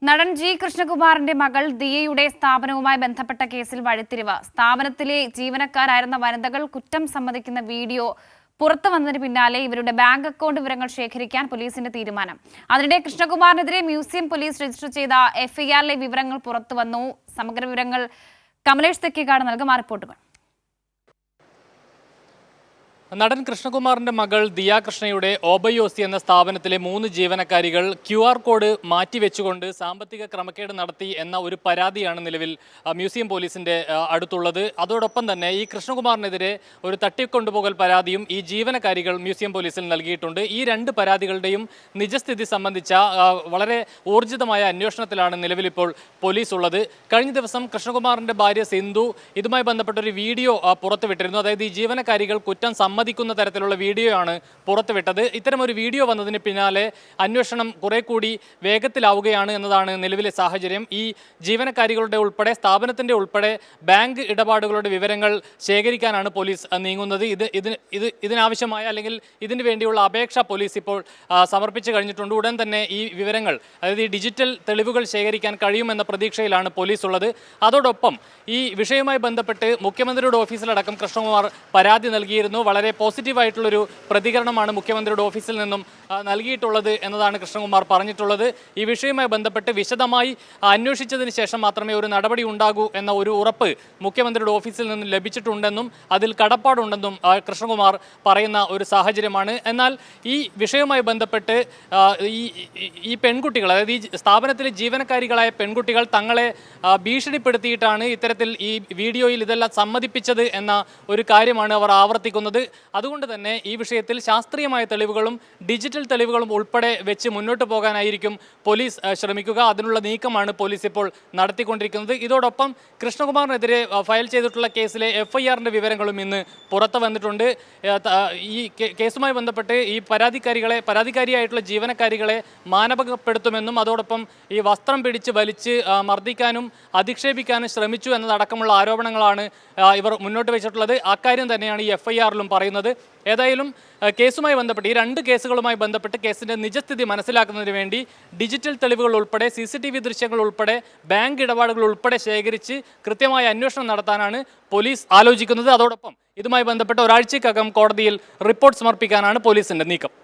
നടൻ ജി കൃഷ്ണകുമാറിന്റെ മകൾ ദിയയുടെ സ്ഥാപനവുമായി ബന്ധപ്പെട്ട കേസിൽ വഴിത്തിരിവ്. സ്ഥാപനത്തിലെ ജീവനക്കാരായിരുന്ന വനിതകൾ കുറ്റം സമ്മതിക്കുന്ന വീഡിയോ പുറത്തു വന്നതിന് പിന്നാലെ ഇവരുടെ ബാങ്ക് അക്കൗണ്ട് വിവരങ്ങൾ ശേഖരിക്കാൻ പോലീസിന്റെ തീരുമാനം. അതിനിടെ കൃഷ്ണകുമാറിനെതിരെ മ്യൂസിയം പോലീസ് രജിസ്റ്റർ ചെയ്ത എഫ്ഐആറിലെ വിവരങ്ങൾ പുറത്തുവന്നു. സമഗ്ര വിവരങ്ങൾ കമലേഷ് തെക്കേക്കാട് നൽകും. ആ റിപ്പോർട്ടുകൾ. നടൻ കൃഷ്ണകുമാറിന്റെ മകൾ ദിയ കൃഷ്ണയുടെ ഓബയോസി എന്ന സ്ഥാപനത്തിലെ 3 ജീവനക്കാരികൾ QR കോഡ് മാറ്റിവെച്ചുകൊണ്ട് സാമ്പത്തിക ക്രമക്കേട് നടത്തി എന്ന ഒരു പരാതിയാണ് നിലവിൽ മ്യൂസിയം പോലീസിന്റെ അടുത്തുള്ളത്. അതോടൊപ്പം തന്നെ ഈ കൃഷ്ണകുമാറിനെതിരെ ഒരു തട്ടിക്കൊണ്ടുപോകൽ പരാതിയും ഈ ജീവനക്കാരികൾ മ്യൂസിയം പോലീസിൽ നൽകിയിട്ടുണ്ട്. ഈ 2 പരാതികളുടെയും നിജസ്ഥിതി സംബന്ധിച്ച വളരെ ഊർജിതമായ അന്വേഷണത്തിലാണ് നിലവിലിപ്പോൾ പോലീസ് ഉള്ളത്. കഴിഞ്ഞ ദിവസം കൃഷ്ണകുമാറിന്റെ ഭാര്യ സിന്ധു ഇതുമായി ബന്ധപ്പെട്ടൊരു വീഡിയോ പുറത്തുവിട്ടിരുന്നു. അതായത് ഈ ജീവനക്കാരികൾ കുറ്റം സമ്മതിക്കുന്ന തരത്തിലുള്ള വീഡിയോയാണ് പുറത്തുവിട്ടത്. ഇത്തരമൊരു വീഡിയോ വന്നതിന് പിന്നാലെ അന്വേഷണം കുറെ കൂടി വേഗത്തിലാവുകയാണ് എന്നതാണ് നിലവിലെ സാഹചര്യം. ഈ ജീവനക്കാരികളുടെ ഉൾപ്പെടെ സ്ഥാപനത്തിൻ്റെ ഉൾപ്പെടെ ബാങ്ക് ഇടപാടുകളുടെ വിവരങ്ങൾ ശേഖരിക്കാനാണ് പോലീസ് നീങ്ങുന്നത്. ഇതിനാവശ്യമായ അല്ലെങ്കിൽ ഇതിനു വേണ്ടിയുള്ള അപേക്ഷ പോലീസ് ഇപ്പോൾ സമർപ്പിച്ചു കഴിഞ്ഞിട്ടുണ്ട്. ഉടൻ തന്നെ ഈ വിവരങ്ങൾ, അതായത് ഈ ഡിജിറ്റൽ തെളിവുകൾ ശേഖരിക്കാൻ കഴിയുമെന്ന പ്രതീക്ഷയിലാണ് പോലീസ് ഉള്ളത്. അതോടൊപ്പം ഈ വിഷയവുമായി ബന്ധപ്പെട്ട് മുഖ്യമന്ത്രിയുടെ ഓഫീസിലടക്കം കൃഷ്ണകുമാർ പരാതി നൽകിയിരുന്നു. വളരെ പോസിറ്റീവായിട്ടുള്ളൊരു പ്രതികരണമാണ് മുഖ്യമന്ത്രിയുടെ ഓഫീസിൽ നിന്നും നൽകിയിട്ടുള്ളത് എന്നതാണ് കൃഷ്ണകുമാർ പറഞ്ഞിട്ടുള്ളത്. ഈ വിഷയവുമായി ബന്ധപ്പെട്ട് വിശദമായി അന്വേഷിച്ചതിന് ശേഷം മാത്രമേ ഒരു നടപടി ഉണ്ടാകൂ എന്ന ഒരു ഉറപ്പ് മുഖ്യമന്ത്രിയുടെ ഓഫീസിൽ നിന്നും ലഭിച്ചിട്ടുണ്ടെന്നും അതിൽ കടപ്പാടുണ്ടെന്നും കൃഷ്ണകുമാർ പറയുന്ന ഒരു സാഹചര്യമാണ്. എന്നാൽ ഈ വിഷയവുമായി ബന്ധപ്പെട്ട് ഈ പെൺകുട്ടികൾ, അതായത് ഈ സ്ഥാപനത്തിലെ ജീവനക്കാരികളായ പെൺകുട്ടികൾ തങ്ങളെ ഭീഷണിപ്പെടുത്തിയിട്ടാണ് ഇത്തരത്തിൽ ഈ വീഡിയോയിൽ ഇതെല്ലാം സമ്മതിപ്പിച്ചത് എന്ന ഒരു കാര്യമാണ് അവർ ആവർത്തിക്കുന്നത്. അതുകൊണ്ട് തന്നെ ഈ വിഷയത്തിൽ ശാസ്ത്രീയമായ തെളിവുകളും ഡിജിറ്റൽ തെളിവുകളും ഉൾപ്പെടെ വെച്ച് മുന്നോട്ട് പോകാനായിരിക്കും പോലീസ് ശ്രമിക്കുക. അതിനുള്ള നീക്കമാണ് പോലീസ് ഇപ്പോൾ നടത്തിക്കൊണ്ടിരിക്കുന്നത്. ഇതോടൊപ്പം കൃഷ്ണകുമാറിനെതിരെ ഫയൽ ചെയ്തിട്ടുള്ള കേസിലെ FIRന്റെ വിവരങ്ങളും ഇന്ന് പുറത്തു വന്നിട്ടുണ്ട്. ഈ കേസുമായി ബന്ധപ്പെട്ട് ഈ പരാതിക്കാരിയായിട്ടുള്ള ജീവനക്കാരികളെ മാനഭംഗപ്പെടുത്തുമെന്നും അതോടൊപ്പം ഈ വസ്ത്രം പിടിച്ച് വലിച്ച് മർദ്ദിക്കാനും അധിക്ഷേപിക്കാനും ശ്രമിച്ചു എന്നതടക്കമുള്ള ആരോപണങ്ങളാണ് ഇവർ മുന്നോട്ട് വെച്ചിട്ടുള്ളത്. അക്കാര്യം തന്നെയാണ് ഈ FIRലും പറയുന്നത്. ഏതായാലും കേസുമായി ബന്ധപ്പെട്ട് ഈ 2 കേസുകളുമായി ബന്ധപ്പെട്ട് കേസിൻ്റെ നിജസ്ഥിതി മനസ്സിലാക്കുന്നതിന് വേണ്ടി ഡിജിറ്റൽ തെളിവുകൾ ഉൾപ്പെടെ CCTV ദൃശ്യങ്ങൾ ഉൾപ്പെടെ ബാങ്ക് ഇടപാടുകൾ ഉൾപ്പെടെ ശേഖരിച്ച് കൃത്യമായ അന്വേഷണം നടത്താനാണ് പോലീസ് ആലോചിക്കുന്നത്. അതോടൊപ്പം ഇതുമായി ബന്ധപ്പെട്ട് ഒരാഴ്ചക്കകം കോടതിയിൽ റിപ്പോർട്ട് സമർപ്പിക്കാനാണ് പോലീസിൻ്റെ നീക്കം.